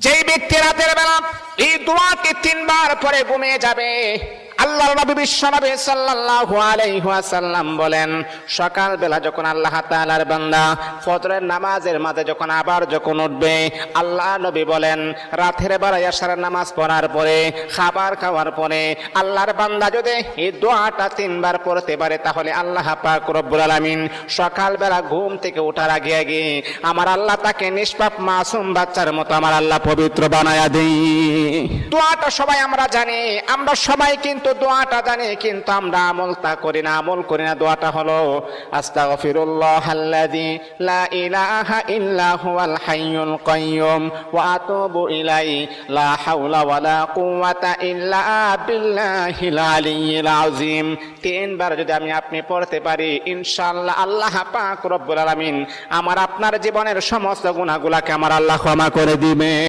যেই ব্যক্তি রাতের বেলা এই দোয়াটি 3 বার পরে ঘুমিয়ে যাবে, আল্লাহর নবী বিশ্বনবী সাল্লাল্লাহু আলাইহি ওয়াসাল্লাম বলেন, সকাল বেলা যখন আল্লাহ তাআলার বান্দা ফজরের নামাজের মাঝে যখন উঠবে, আল্লাহ নবী বলেন রাতের বেলা এশারের নামাজ পড়ার পরে, খাবার খাওয়ার পরে আল্লাহর বান্দা যদি এই দোয়াটা 3 বার পড়তে পারে, তাহলে আল্লাহ পাক রব্বুল আলামিন সকাল বেলা ঘুম থেকে ওঠার আগে আগে আমার আল্লাহ তাকে নিষ্পাপ মাসুম বাচ্চার মতো আমার আল্লাহ পবিত্র বানায়া দেই। দোয়াটা সবাই আমরা জানি, আমরা সবাই কিন্তু দোয়াটা জানি, কিন্তু আমরা আমল করি না। দোয়াটা হলো আস্তাগফিরুল্লাহাল্লাযী লা ইলাহা ইল্লা হুয়াল হাইয়ুল কাইয়্যুম ওয়া আতুবু ইলাইহি লা হাওলা ওয়ালা কুওয়াতা ইল্লা বিল্লাহিল আলিয়্যিল আযীম। 3 বার যদি আপনি পড়তে পারি, ইনশাআল্লাহ আল্লাহ পাক রব্বুল আলামিন আমার আপনার জীবনের সমস্ত গুনাহগুলোকে আমার আল্লাহ ক্ষমা করে দিবে।